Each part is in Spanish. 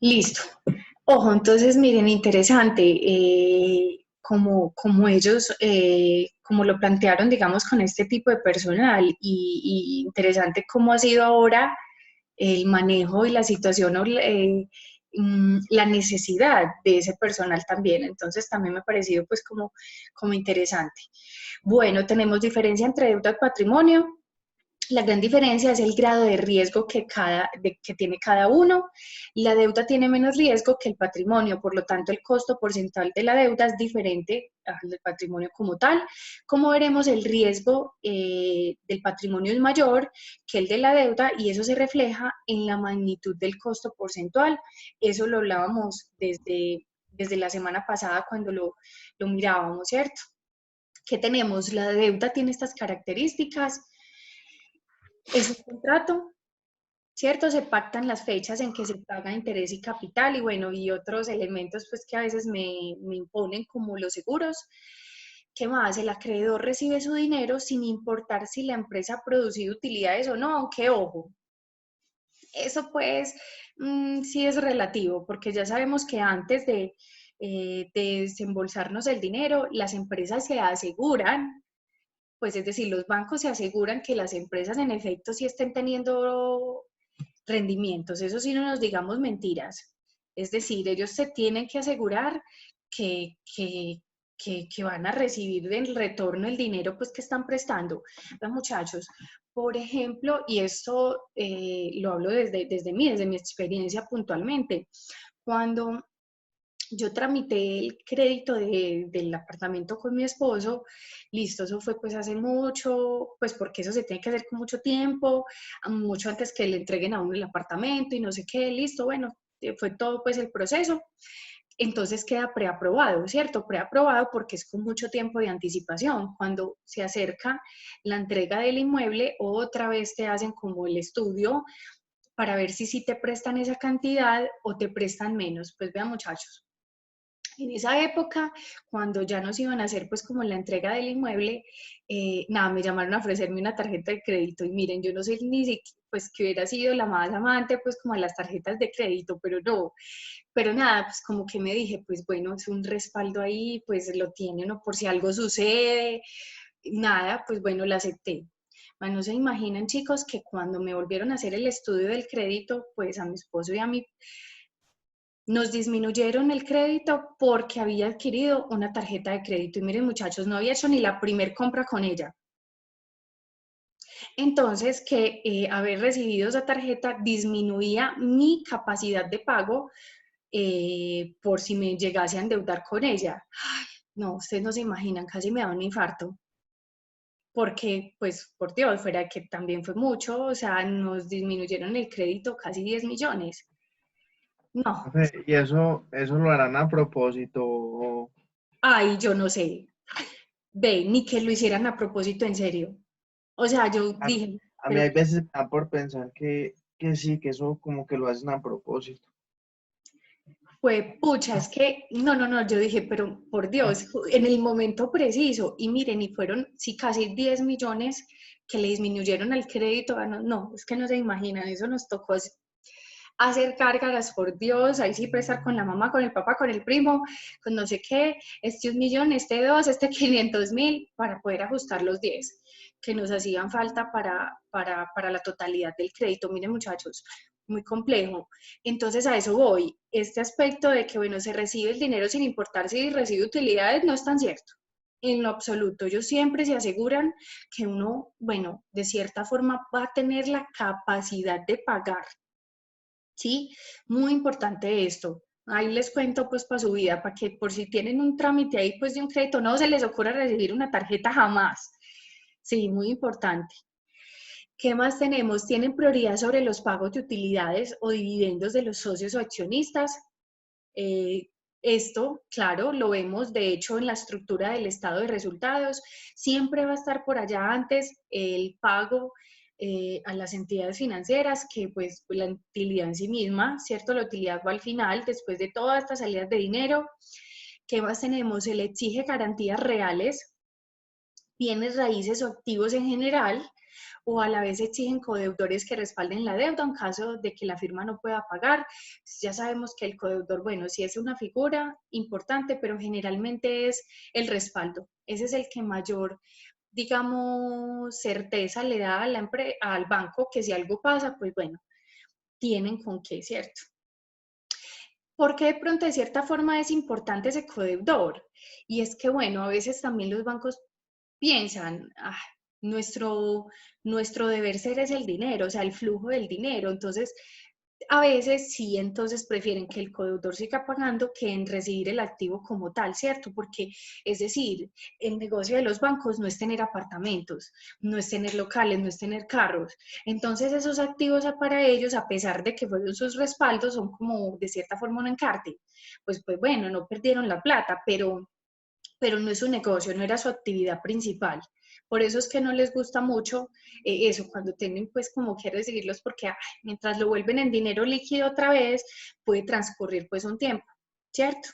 Listo. Ojo, entonces miren, interesante, como ellos, como lo plantearon, digamos, con este tipo de personal y interesante cómo ha sido ahora el manejo y la situación o la necesidad de ese personal también. Entonces también me ha parecido pues como interesante. Bueno, tenemos diferencia entre deuda y patrimonio. La gran diferencia es el grado de riesgo que tiene cada uno. La deuda tiene menos riesgo que el patrimonio, por lo tanto el costo porcentual de la deuda es diferente al del patrimonio como tal. Como veremos, el riesgo del patrimonio es mayor que el de la deuda y eso se refleja en la magnitud del costo porcentual. Eso lo hablábamos desde la semana pasada cuando lo mirábamos, ¿cierto? ¿Qué tenemos? La deuda tiene estas características. Es un contrato, ¿cierto? Se pactan las fechas en que se paga interés y capital y bueno, y otros elementos pues que a veces me imponen como los seguros. ¿Qué más? El acreedor recibe su dinero sin importar si la empresa ha producido utilidades o no, aunque ojo, eso pues sí es relativo, porque ya sabemos que antes de desembolsarnos el dinero, las empresas se aseguran, pues es decir, los bancos se aseguran que las empresas en efecto sí estén teniendo rendimientos, eso sí no nos digamos mentiras. Es decir, ellos se tienen que asegurar que, que, que van a recibir del retorno el dinero pues que están prestando. Los muchachos, por ejemplo, y esto lo hablo desde mi experiencia puntualmente, cuando yo tramité el crédito del apartamento con mi esposo, listo, eso fue pues hace mucho, pues porque eso se tiene que hacer con mucho tiempo, mucho antes que le entreguen a uno el apartamento y no sé qué, listo, bueno, fue todo pues el proceso. Entonces queda preaprobado, ¿cierto? Preaprobado porque es con mucho tiempo de anticipación. Cuando se acerca la entrega del inmueble, otra vez te hacen como el estudio para ver si sí te prestan esa cantidad o te prestan menos. Pues vean muchachos, en esa época, cuando ya nos iban a hacer pues como la entrega del inmueble, nada, me llamaron a ofrecerme una tarjeta de crédito y miren, yo no sé ni si pues que hubiera sido la más amante pues como a las tarjetas de crédito, pero no, pero nada, pues como que me dije, pues bueno, es un respaldo ahí, pues lo tiene uno por si algo sucede, nada, pues bueno, la acepté. Bueno, no se imaginan chicos que cuando me volvieron a hacer el estudio del crédito, pues a mi esposo y a mí nos disminuyeron el crédito porque había adquirido una tarjeta de crédito. Y miren, muchachos, no había hecho ni la primer compra con ella. Entonces, que haber recibido esa tarjeta disminuía mi capacidad de pago por si me llegase a endeudar con ella. Ay, no, ustedes no se imaginan, casi me da un infarto. Porque, pues, por Dios, fuera que también fue mucho, o sea, nos disminuyeron el crédito casi 10 millones. No, ¿Y eso lo harán a propósito? ay, yo no sé. Ve, ni que lo hicieran a propósito en serio. O sea, yo A, dije, a mí pero hay veces me da por pensar que sí, que eso como que lo hacen a propósito. fue pucha, es que, no, yo dije, pero por Dios, en el momento preciso, y miren, y fueron, sí, casi 10 millones que le disminuyeron al crédito, no, no, es que no se imaginan, eso nos tocó hacer gárgaras, por Dios, ahí sí prestar con la mamá, con el papá, con el primo, con no sé qué, este 1 millón, este dos, este 500.000, para poder ajustar los 10 que nos hacían falta para la totalidad del crédito. Miren muchachos, muy complejo. Entonces a eso voy. Este aspecto de que, bueno, se recibe el dinero sin importar si recibe utilidades no es tan cierto. En lo absoluto, ellos siempre se aseguran que uno, bueno, de cierta forma va a tener la capacidad de pagar. ¿Sí? Muy importante esto. Ahí les cuento pues para su vida, para que por si tienen un trámite ahí pues de un crédito, no se les ocurra recibir una tarjeta jamás. Sí, muy importante. ¿Qué más tenemos? Tienen prioridad sobre los pagos de utilidades o dividendos de los socios o accionistas. Eh, Esto, claro, lo vemos de hecho en la estructura del estado de resultados. Siempre va a estar por allá antes el pago a las entidades financieras, que pues la utilidad en sí misma, ¿cierto? La utilidad va al final, después de todas estas salidas de dinero. ¿Qué más tenemos? Se le exige garantías reales, bienes raíces o activos en general, o a la vez exigen codeudores que respalden la deuda en caso de que la firma no pueda pagar. Ya sabemos que el codeudor, bueno, sí es una figura importante, pero generalmente es el respaldo. Ese es el que mayor, digamos, certeza le da a al banco que si algo pasa, pues bueno, tienen con qué, ¿cierto? Porque de pronto de cierta forma es importante ese codeudor. Y es que, bueno, a veces también los bancos piensan, nuestro, nuestro deber ser es el dinero, o sea, el flujo del dinero. Entonces, a veces sí, entonces prefieren que el codeudor siga pagando que en recibir el activo como tal, ¿cierto? Porque, es decir, el negocio de los bancos no es tener apartamentos, no es tener locales, no es tener carros. Entonces, esos activos para ellos, a pesar de que fueron sus respaldos, son como de cierta forma un encarte. Pues bueno, no perdieron la plata, pero no es su negocio, no era su actividad principal. Por eso es que no les gusta mucho eso, cuando tienen pues como que recibirlos, porque mientras lo vuelven en dinero líquido otra vez, puede transcurrir pues un tiempo, ¿cierto?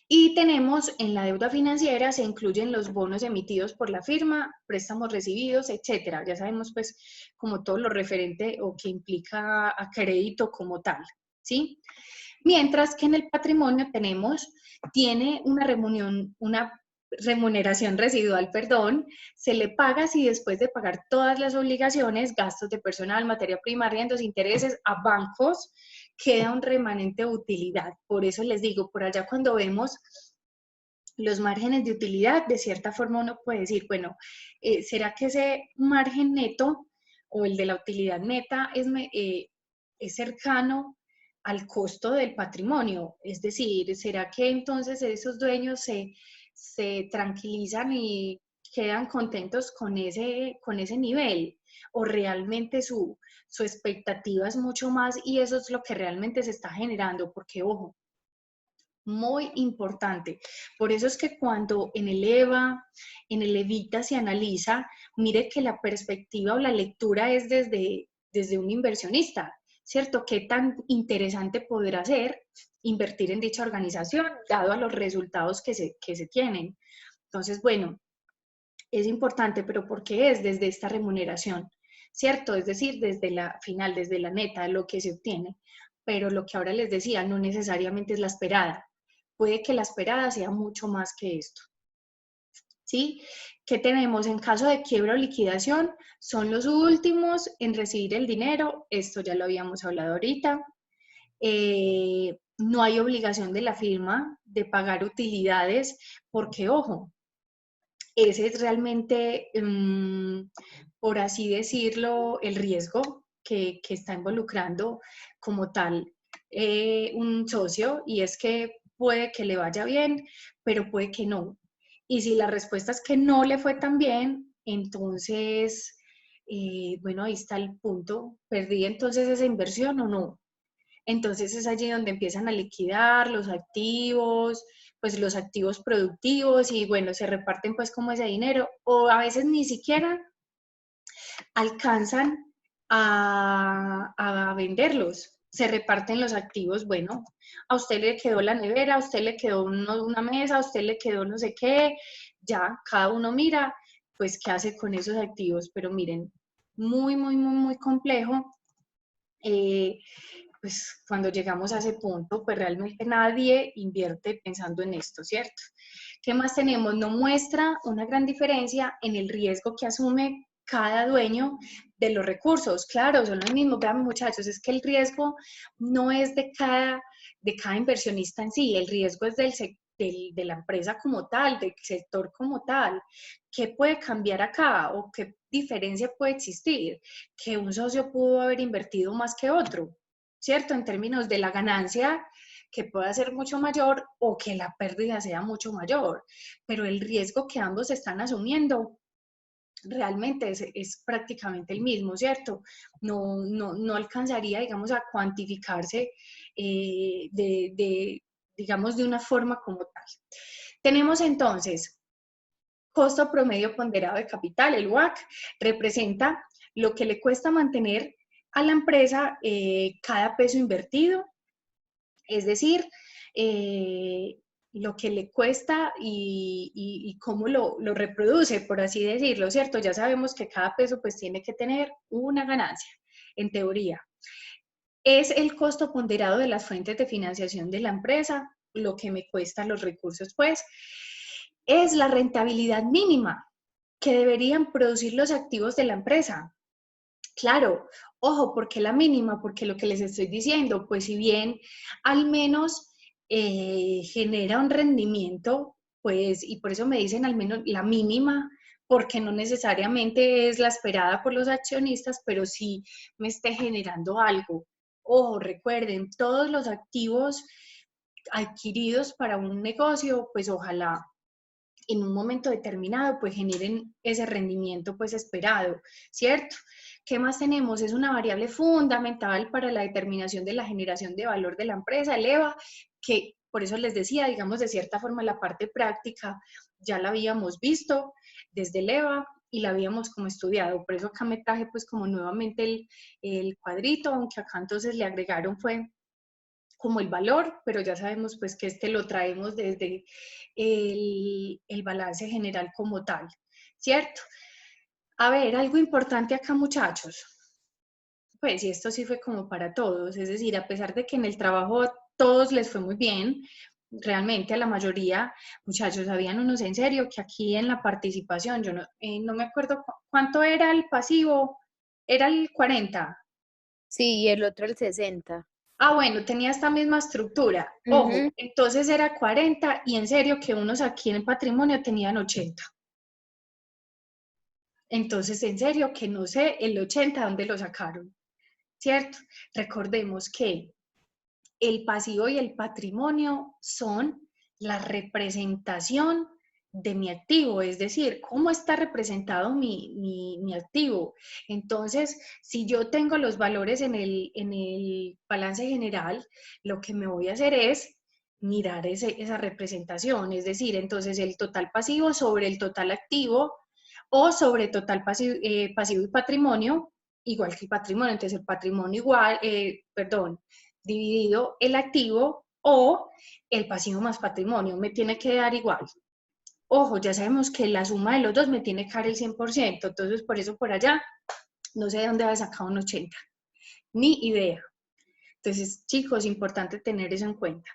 Y tenemos en la deuda financiera, se incluyen los bonos emitidos por la firma, préstamos recibidos, etcétera. Ya sabemos pues como todo lo referente o que implica a crédito como tal, ¿sí? Mientras que en el patrimonio tiene una remuneración residual, perdón, se le paga si después de pagar todas las obligaciones, gastos de personal, materia prima, arriendos, intereses a bancos, queda un remanente de utilidad. Por eso les digo, por allá cuando vemos los márgenes de utilidad, de cierta forma uno puede decir, bueno, ¿será que ese margen neto o el de la utilidad neta es cercano al costo del patrimonio? Es decir, ¿será que entonces esos dueños se tranquilizan y quedan contentos con ese nivel? ¿O realmente su expectativa es mucho más y eso es lo que realmente se está generando? Porque, ojo, muy importante. Por eso es que cuando en el EVA, en el EVITA se analiza, mire que la perspectiva o la lectura es desde un inversionista, ¿cierto? ¿Qué tan interesante podrá ser invertir en dicha organización, dado a los resultados que se tienen? Entonces, bueno, es importante, pero ¿por qué es desde esta remuneración? ¿Cierto? Es decir, desde la final, desde la neta, lo que se obtiene. Pero lo que ahora les decía, no necesariamente es la esperada. Puede que la esperada sea mucho más que esto. ¿Sí? ¿Qué tenemos en caso de quiebra o liquidación? Son los últimos en recibir el dinero. Esto ya lo habíamos hablado ahorita. No hay obligación de la firma de pagar utilidades porque, ojo, ese es realmente, por así decirlo, el riesgo que está involucrando como tal un socio, y es que puede que le vaya bien, pero puede que no. Y si la respuesta es que no le fue tan bien, entonces, bueno, ahí está el punto. ¿Perdí entonces esa inversión o no? Entonces es allí donde empiezan a liquidar los activos, pues los activos productivos y bueno, se reparten pues como ese dinero o a veces ni siquiera alcanzan a venderlos. Se reparten los activos, bueno, a usted le quedó la nevera, a usted le quedó una mesa, a usted le quedó no sé qué, ya cada uno mira pues qué hace con esos activos, pero miren, muy, muy, muy, muy complejo. Pues cuando llegamos a ese punto, pues realmente nadie invierte pensando en esto, ¿cierto? ¿Qué más tenemos? No muestra una gran diferencia en el riesgo que asume cada dueño de los recursos. Claro, son los mismos, vean muchachos, es que el riesgo no es de cada inversionista en sí, el riesgo es de la empresa como tal, del sector como tal. ¿Qué puede cambiar acá o qué diferencia puede existir? Que un socio pudo haber invertido más que otro, ¿cierto? En términos de la ganancia que pueda ser mucho mayor o que la pérdida sea mucho mayor, pero el riesgo que ambos están asumiendo realmente es prácticamente el mismo, ¿cierto? No alcanzaría, digamos, a cuantificarse digamos, de una forma como tal. Tenemos entonces costo promedio ponderado de capital, el WACC, representa lo que le cuesta mantener a la empresa cada peso invertido, es decir, lo que le cuesta y cómo lo reproduce, por así decirlo, ¿cierto? Ya sabemos que cada peso pues tiene que tener una ganancia, en teoría. Es el costo ponderado de las fuentes de financiación de la empresa, lo que me cuestan los recursos, pues, es la rentabilidad mínima que deberían producir los activos de la empresa. Claro, ojo, ¿por qué la mínima? Porque lo que les estoy diciendo, pues si bien al menos genera un rendimiento, pues, y por eso me dicen al menos la mínima, porque no necesariamente es la esperada por los accionistas, pero sí me esté generando algo. Ojo, recuerden, todos los activos adquiridos para un negocio, pues ojalá en un momento determinado pues generen ese rendimiento pues esperado, ¿cierto? ¿Qué más tenemos? Es una variable fundamental para la determinación de la generación de valor de la empresa, el EVA, que por eso les decía, digamos, de cierta forma la parte práctica ya la habíamos visto desde el EVA y la habíamos como estudiado, por eso acá me traje pues como nuevamente el cuadrito, aunque acá entonces le agregaron fue como el valor, pero ya sabemos pues que este lo traemos desde el balance general como tal, ¿cierto? A ver, algo importante acá muchachos, pues y esto sí fue como para todos, es decir, a pesar de que en el trabajo a todos les fue muy bien, realmente a la mayoría, muchachos, habían unos en serio que aquí en la participación, yo no me acuerdo cuánto era el pasivo, era el 40. Sí, y el otro el 60. Ah, bueno, tenía esta misma estructura. Ojo, Ujú. entonces era 40 y en serio que unos aquí en el patrimonio tenían 80. Entonces, en serio que no sé el 80 dónde lo sacaron, ¿cierto? Recordemos que el pasivo y el patrimonio son la representación de mi activo, es decir, cómo está representado mi activo. Entonces, si yo tengo los valores en el balance general, lo que me voy a hacer es mirar esa representación, es decir, entonces el total pasivo sobre el total activo o sobre total pasivo y patrimonio, igual que el patrimonio, entonces el patrimonio igual, perdón, dividido el activo o el pasivo más patrimonio, me tiene que dar igual. Ojo, ya sabemos que la suma de los dos me tiene que dar el 100%, entonces por eso por allá no sé de dónde va a sacar un 80, ni idea. Entonces, chicos, importante tener eso en cuenta.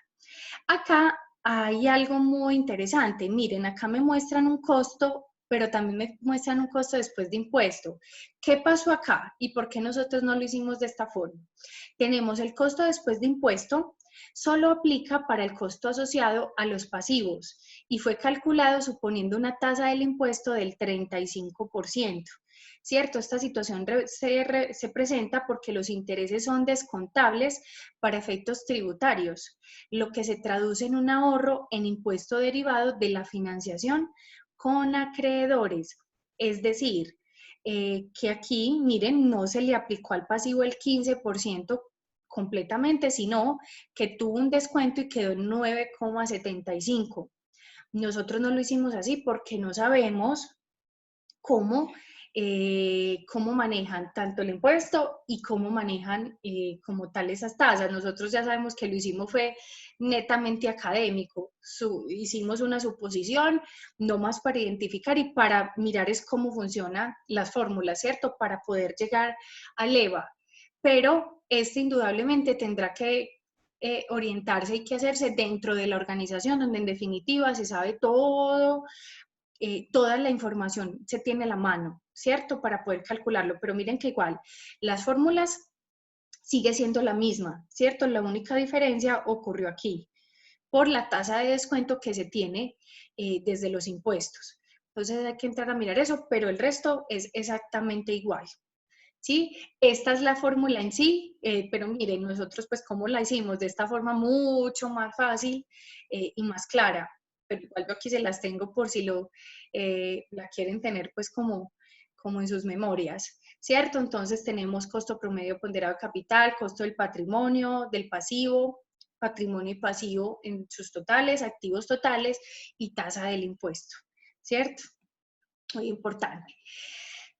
Acá hay algo muy interesante. Miren, acá me muestran un costo, pero también me muestran un costo después de impuesto. ¿Qué pasó acá y por qué nosotros no lo hicimos de esta forma? Tenemos el costo después de impuesto, solo aplica para el costo asociado a los pasivos y fue calculado suponiendo una tasa del impuesto del 35%. ¿Cierto? Esta situación se presenta porque los intereses son descontables para efectos tributarios, lo que se traduce en un ahorro en impuesto derivado de la financiación con acreedores. Es decir, que aquí, miren, no se le aplicó al pasivo el 15% completamente, sino que tuvo un descuento y quedó en 9,75. Nosotros no lo hicimos así porque no sabemos cómo, cómo manejan tanto el impuesto y cómo manejan como tal esas tasas. Nosotros ya sabemos que lo hicimos fue netamente académico, hicimos una suposición, no más para identificar y para mirar es cómo funcionan las fórmulas, ¿cierto? Para poder llegar al EVA. Pero este indudablemente tendrá que orientarse y que hacerse dentro de la organización, donde en definitiva se sabe todo, toda la información se tiene a la mano, ¿cierto? Para poder calcularlo, pero miren que igual las fórmulas sigue siendo la misma, ¿cierto? La única diferencia ocurrió aquí por la tasa de descuento que se tiene desde los impuestos. Entonces hay que entrar a mirar eso, pero el resto es exactamente igual. ¿Sí? Esta es la fórmula en sí, pero miren, nosotros pues cómo la hicimos de esta forma mucho más fácil y más clara, pero igual yo aquí se las tengo por si la quieren tener pues como en sus memorias, ¿cierto? Entonces tenemos costo promedio ponderado de capital, costo del patrimonio, del pasivo, patrimonio y pasivo en sus totales, activos totales y tasa del impuesto, ¿cierto? Muy importante.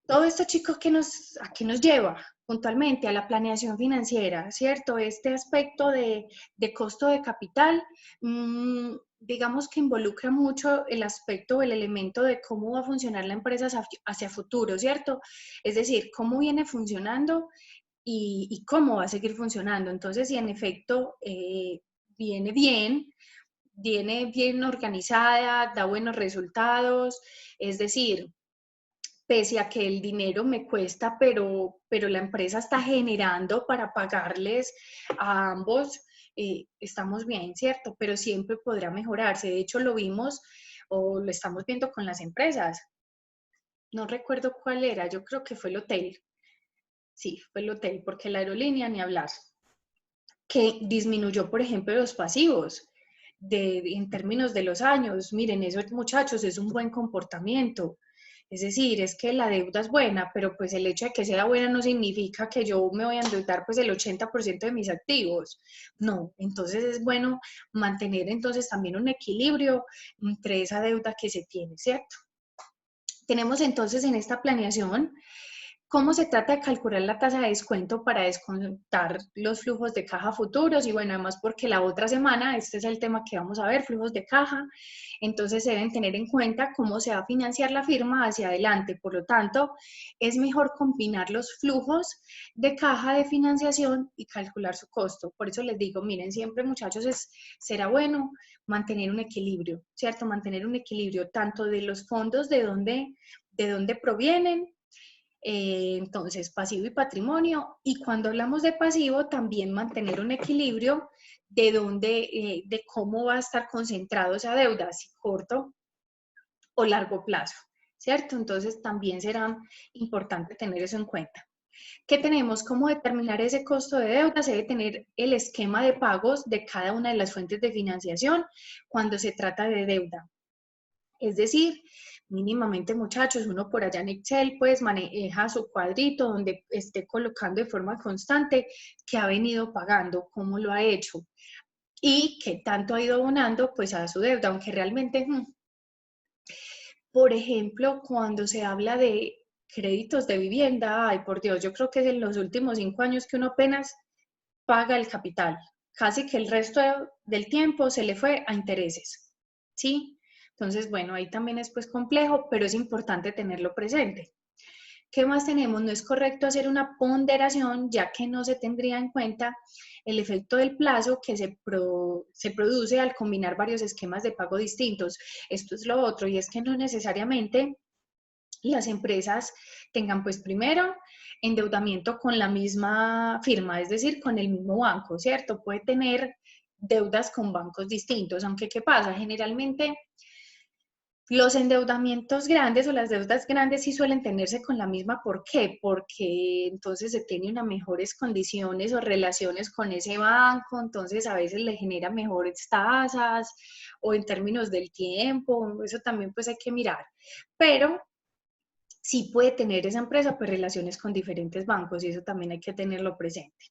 Todo esto, chicos, ¿a qué nos lleva? puntualmente a la planeación financiera, ¿cierto? Este aspecto de costo de capital, digamos que involucra mucho el aspecto o el elemento de cómo va a funcionar la empresa hacia futuro, ¿cierto? Es decir, cómo viene funcionando y cómo va a seguir funcionando. Entonces, si en efecto viene bien organizada, da buenos resultados, es decir, pese a que el dinero me cuesta, pero la empresa está generando para pagarles a ambos, estamos bien, ¿cierto? Pero siempre podrá mejorarse. De hecho, lo vimos o lo estamos viendo con las empresas. No recuerdo cuál era, yo creo que fue el hotel. Sí, fue el hotel, porque la aerolínea ni hablar. Que disminuyó, por ejemplo, los pasivos en términos de los años. Miren, eso, muchachos, es un buen comportamiento. Es decir, es que la deuda es buena, pero pues el hecho de que sea buena no significa que yo me voy a endeudar pues el 80% de mis activos. No, entonces es bueno mantener entonces también un equilibrio entre esa deuda que se tiene, ¿cierto? Tenemos entonces en esta planeación cómo se trata de calcular la tasa de descuento para descontar los flujos de caja futuros y bueno, además porque la otra semana, este es el tema que vamos a ver, flujos de caja, entonces se deben tener en cuenta cómo se va a financiar la firma hacia adelante, por lo tanto, es mejor combinar los flujos de caja de financiación y calcular su costo. Por eso les digo, miren, siempre muchachos, será bueno mantener un equilibrio, ¿cierto? Mantener un equilibrio tanto de los fondos de dónde provienen, entonces, pasivo y patrimonio. Y cuando hablamos de pasivo, también mantener un equilibrio de cómo va a estar concentrado esa deuda, si corto o largo plazo, ¿cierto? Entonces, también será importante tener eso en cuenta. ¿Qué tenemos? ¿Cómo determinar ese costo de deuda? Se debe tener el esquema de pagos de cada una de las fuentes de financiación cuando se trata de deuda. Es decir, mínimamente muchachos, uno por allá en Excel pues maneja su cuadrito donde esté colocando de forma constante qué ha venido pagando, cómo lo ha hecho y qué tanto ha ido abonando pues a su deuda, aunque realmente, por ejemplo, cuando se habla de créditos de vivienda, ay por Dios, yo creo que es en los últimos 5 años que uno apenas paga el capital, casi que el resto del tiempo se le fue a intereses, ¿sí? Entonces, bueno, ahí también es pues complejo, pero es importante tenerlo presente. ¿Qué más tenemos? No es correcto hacer una ponderación, ya que no se tendría en cuenta el efecto del plazo que se produce al combinar varios esquemas de pago distintos. Esto es lo otro, y es que no necesariamente las empresas tengan pues primero endeudamiento con la misma firma, es decir, con el mismo banco, ¿cierto? Puede tener deudas con bancos distintos, aunque ¿qué pasa? Generalmente los endeudamientos grandes o las deudas grandes sí suelen tenerse con la misma. ¿Por qué? Porque entonces se tiene unas mejores condiciones o relaciones con ese banco, entonces a veces le genera mejores tasas o en términos del tiempo, eso también pues hay que mirar. Pero sí puede tener esa empresa pues relaciones con diferentes bancos y eso también hay que tenerlo presente.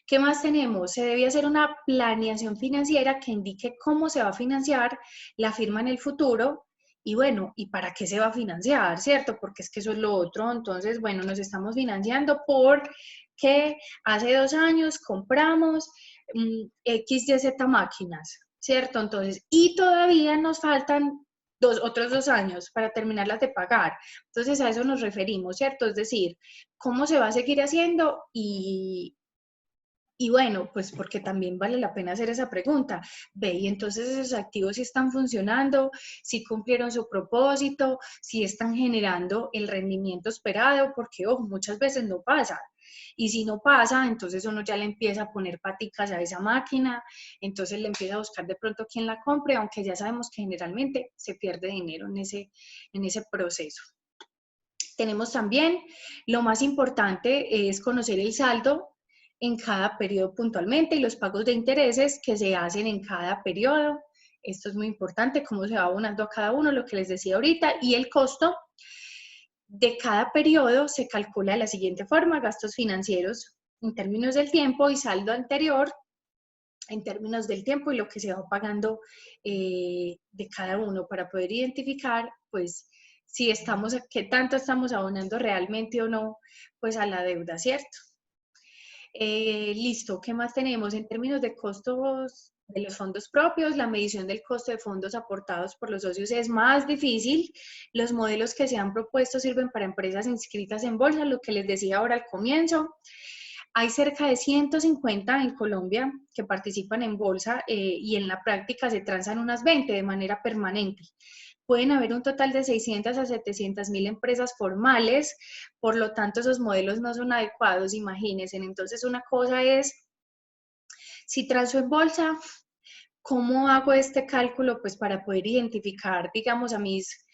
¿Qué más tenemos? Se debe hacer una planeación financiera que indique cómo se va a financiar la firma en el futuro y bueno, ¿y para qué se va a financiar? ¿Cierto? Porque es que eso es lo otro. Entonces, bueno, nos estamos financiando porque hace 2 años compramos X, Y, Z máquinas, ¿cierto? Entonces, y todavía nos faltan otros 2 años para terminarlas de pagar. Entonces, a eso nos referimos, ¿cierto? Es decir, ¿cómo se va a seguir haciendo? Y bueno, pues porque también vale la pena hacer esa pregunta. Ve, y entonces esos activos sí están funcionando, sí cumplieron su propósito, sí están generando el rendimiento esperado, porque ojo, muchas veces no pasa. Y si no pasa, entonces uno ya le empieza a poner paticas a esa máquina, entonces le empieza a buscar de pronto quién la compre, aunque ya sabemos que generalmente se pierde dinero en ese proceso. Tenemos también, lo más importante es conocer el saldo en cada periodo puntualmente y los pagos de intereses que se hacen en cada periodo. Esto es muy importante, cómo se va abonando a cada uno, lo que les decía ahorita, y el costo de cada periodo se calcula de la siguiente forma: gastos financieros en términos del tiempo y saldo anterior en términos del tiempo y lo que se va pagando de cada uno para poder identificar, pues, si estamos, qué tanto estamos abonando realmente o no, pues a la deuda, ¿cierto? Listo, ¿qué más tenemos? En términos de costos de los fondos propios, la medición del costo de fondos aportados por los socios es más difícil. Los modelos que se han propuesto sirven para empresas inscritas en bolsa, lo que les decía ahora al comienzo. Hay cerca de 150 en Colombia que participan en bolsa y en la práctica se transan unas 20 de manera permanente. Pueden haber un total de 600 a 700.000 empresas formales, por lo tanto esos modelos no son adecuados, imagínense. Entonces una cosa es, si transo en bolsa, ¿cómo hago este cálculo? Pues para poder identificar, digamos, a mis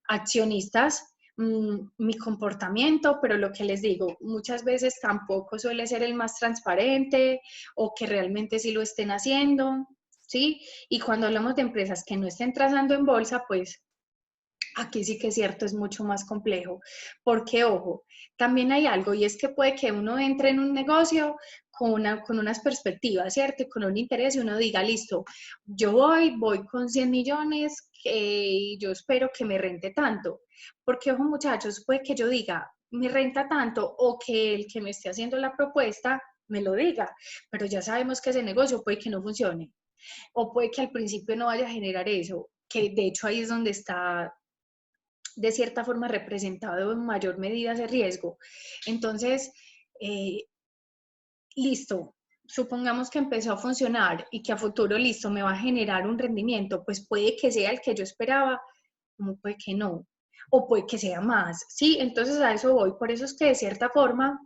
accionistas, mi comportamiento, pero lo que les digo, muchas veces tampoco suele ser el más transparente o que realmente sí lo estén haciendo, ¿sí? Y cuando hablamos de empresas que no estén trazando en bolsa, pues aquí sí que es cierto, es mucho más complejo, porque ojo, también hay algo y es que puede que uno entre en un negocio con unas perspectivas, ¿cierto? Con un interés y uno diga, listo, yo voy con 100 millones y yo espero que me rente tanto, porque ojo muchachos, puede que yo diga, me renta tanto o que el que me esté haciendo la propuesta me lo diga, pero ya sabemos que ese negocio puede que no funcione o puede que al principio no vaya a generar eso, que de hecho ahí es donde está de cierta forma representado en mayor medida ese riesgo. Entonces, eh, listo, supongamos que empezó a funcionar y que a futuro, listo, me va a generar un rendimiento, pues puede que sea el que yo esperaba, como puede que no, o puede que sea más, ¿sí? Entonces a eso voy, por eso es que de cierta forma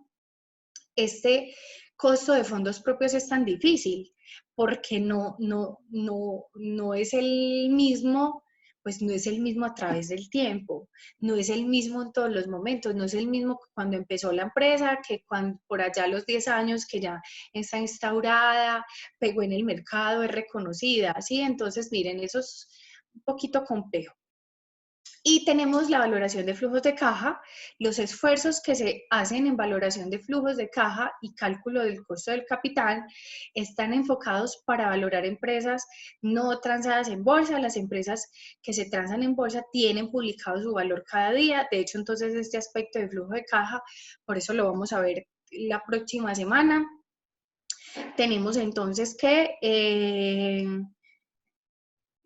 este costo de fondos propios es tan difícil, porque no es el mismo, pues no es el mismo a través del tiempo, no es el mismo en todos los momentos, no es el mismo cuando empezó la empresa, que cuando, por allá a los 10 años que ya está instaurada, pegó en el mercado, es reconocida, ¿sí? Entonces, miren, eso es un poquito complejo. Y tenemos la valoración de flujos de caja. Los esfuerzos que se hacen en valoración de flujos de caja y cálculo del costo del capital están enfocados para valorar empresas no transadas en bolsa. Las empresas que se transan en bolsa tienen publicado su valor cada día. De hecho, entonces este aspecto de flujo de caja, por eso lo vamos a ver la próxima semana. Tenemos entonces que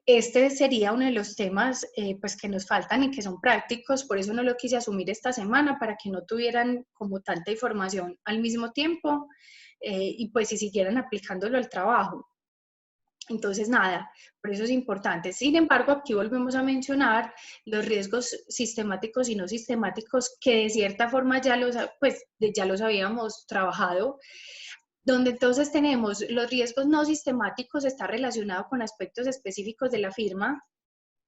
este sería uno de los temas pues que nos faltan y que son prácticos, por eso no lo quise asumir esta semana, para que no tuvieran como tanta información al mismo tiempo y pues si siguieran aplicándolo al trabajo. Entonces, nada, por eso es importante. Sin embargo, aquí volvemos a mencionar los riesgos sistemáticos y no sistemáticos que de cierta forma pues, ya los habíamos trabajado, donde entonces tenemos los riesgos no sistemáticos, está relacionado con aspectos específicos de la firma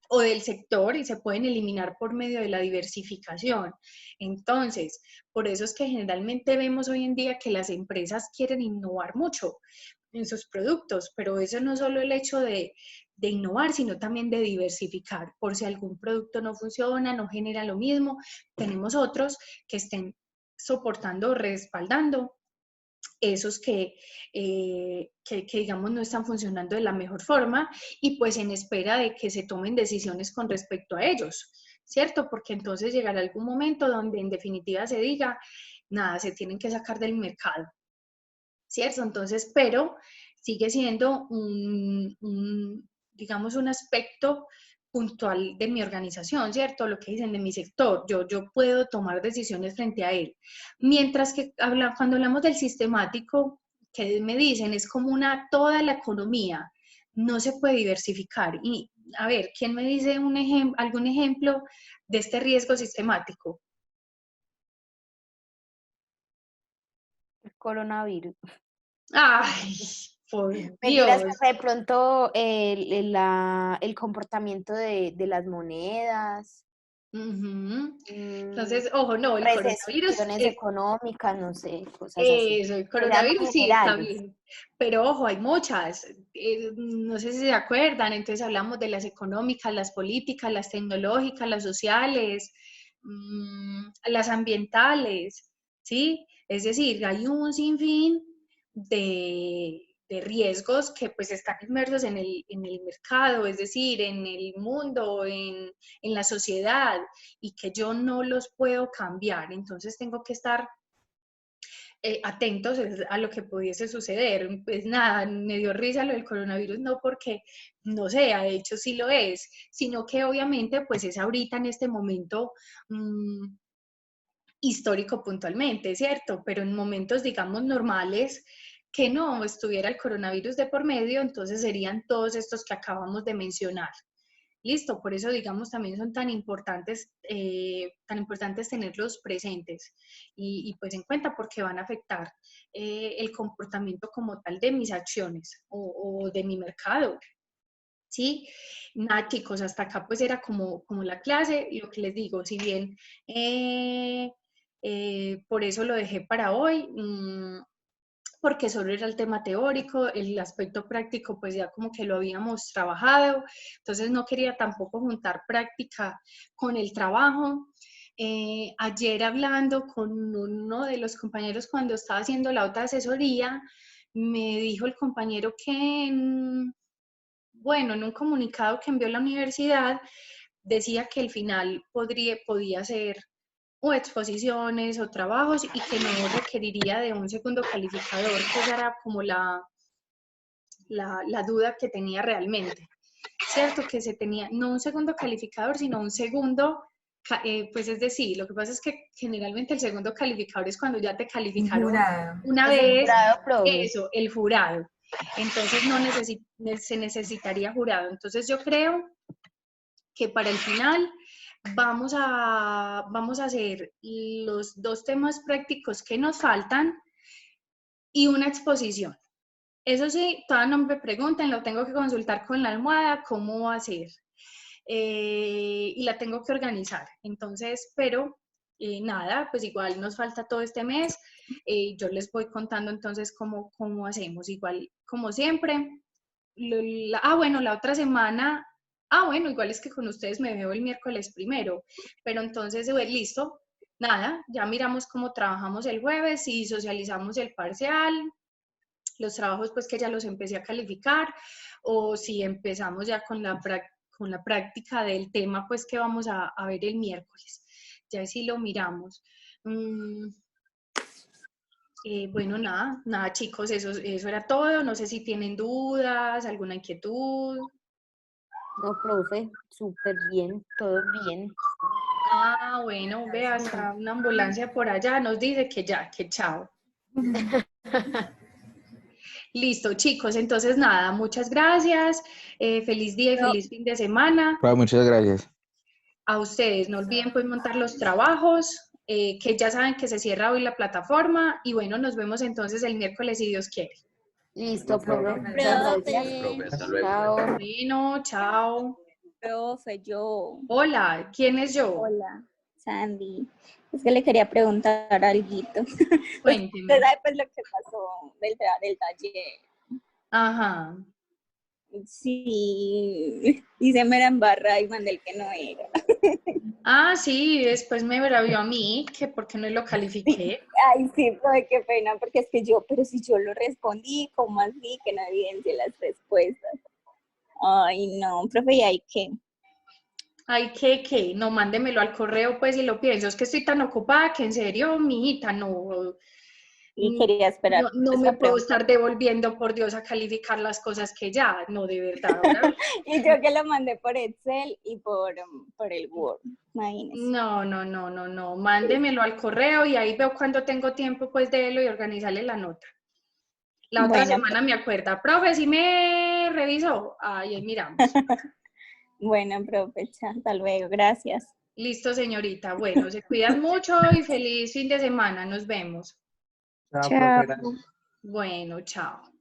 o del sector y se pueden eliminar por medio de la diversificación. Entonces, por eso es que generalmente vemos hoy en día que las empresas quieren innovar mucho en sus productos, pero eso no solo el hecho de innovar, sino también de diversificar. Por si algún producto no funciona, no genera lo mismo, tenemos otros que estén soportando o respaldando esos que digamos no están funcionando de la mejor forma y pues en espera de que se tomen decisiones con respecto a ellos, ¿cierto? Porque entonces llegará algún momento donde en definitiva se diga, nada, se tienen que sacar del mercado, ¿cierto? Entonces, pero sigue siendo digamos, un aspecto puntual de mi organización, ¿cierto? Lo que dicen de mi sector, yo puedo tomar decisiones frente a él. Mientras que cuando hablamos del sistemático, que me dicen, es como toda la economía, no se puede diversificar. Y a ver, ¿quién me dice algún ejemplo de este riesgo sistemático? El coronavirus. Ay, por Mentiras, Dios. de pronto el comportamiento de las monedas, Ujú. mm, Entonces, ojo, no, el coronavirus recesiones es económicas, no sé, cosas así, eso, el que sean coronavirus muy sí está generales. bien, pero ojo, hay muchas, no sé si se acuerdan, entonces hablamos de las económicas, las políticas, las tecnológicas, las sociales, las ambientales, ¿sí? Es decir, hay un sinfín de riesgos que pues están inmersos en el mercado, es decir, en el mundo, en la sociedad, y que yo no los puedo cambiar. Entonces tengo que estar atentos a lo que pudiese suceder. Pues nada, me dio risa lo del coronavirus, no porque no sea, de hecho sí lo es, sino que obviamente pues es ahorita en este momento histórico puntualmente, ¿cierto? Pero en momentos, digamos, normales, que no estuviera el coronavirus de por medio, entonces serían todos estos que acabamos de mencionar. Listo, por eso, digamos, también son tan importantes tenerlos presentes y pues en cuenta porque van a afectar el comportamiento como tal de mis acciones o de mi mercado. ¿Sí? Nada, chicos, hasta acá pues era como la clase, y lo que les digo, si bien por eso lo dejé para hoy, porque solo era el tema teórico, el aspecto práctico pues ya como que lo habíamos trabajado, entonces no quería tampoco juntar práctica con el trabajo. Ayer hablando con uno de los compañeros cuando estaba haciendo la otra asesoría, me dijo el compañero que, bueno, en un comunicado que envió la universidad, decía que el final podía ser o exposiciones o trabajos y que no requeriría de un segundo calificador, que esa era como la duda que tenía realmente. Cierto que se tenía no un segundo calificador, sino un segundo, pues es decir, lo que pasa es que generalmente el segundo calificador es cuando ya te calificaron una Es el vez, jurado, profe. eso, el jurado. Entonces no se necesitaría jurado. Entonces yo creo que para el final vamos a hacer los dos temas prácticos que nos faltan y una exposición. Eso sí, todavía no me pregunten, lo tengo que consultar con la almohada, cómo va a ser. Y la tengo que organizar. Entonces, pero nada, pues igual nos falta todo este mes. Yo les voy contando entonces cómo hacemos. Igual, como siempre. Bueno, la otra semana, bueno, igual es que con ustedes me veo el miércoles primero, pero entonces, listo, nada, ya miramos cómo trabajamos el jueves y socializamos el parcial, los trabajos pues que ya los empecé a calificar, o si empezamos ya con la práctica del tema pues que vamos a ver el miércoles, ya sí lo miramos. Bueno, nada chicos, eso era todo, no sé si tienen dudas, alguna inquietud. No, profe, súper bien, todo bien. Bueno, ve, hasta una ambulancia por allá nos dice que ya, que chao. Listo, chicos, entonces nada, muchas gracias, feliz día y feliz fin de semana. Muchas gracias. A ustedes, no olviden pues montar los trabajos, que ya saben que se cierra hoy la plataforma, y bueno, nos vemos entonces el miércoles si Dios quiere. Listo, profe. Muchas gracias. Chao. Bueno, chao. Profe, yo. Hola, ¿quién es yo? Hola, Sandy. Es que le quería preguntar alguito. Cuénteme. Usted sabe pues lo que pasó del taller. Ajá. Sí, hice mera embarrada y mandé el que no era. Sí, después me bravió a mí, que por qué no lo califiqué. Ay, sí, profe, qué pena, porque es que pero si yo lo respondí, ¿cómo así? Que no evidencie las respuestas. Ay, no, profe, ¿y ahí qué? Ay, ¿qué? No, mándemelo al correo, pues, y lo pienso. Es que estoy tan ocupada que, en serio, mijita, no. Y quería esperar. No me puedo estar devolviendo, por Dios, a calificar las cosas que ya, no, de verdad. Y yo que lo mandé por Excel y por el Word, imagínese. No, mándemelo al correo y ahí veo cuando tengo tiempo, pues, de él y organizarle la nota. La otra semana me acuerda, profe, ¿sí me revisó? Ahí miramos. Bueno, profe, hasta luego, gracias. Listo, señorita. Bueno, se cuidan mucho y feliz fin de semana. Nos vemos. Chao, profe, gracias. Bueno, chao.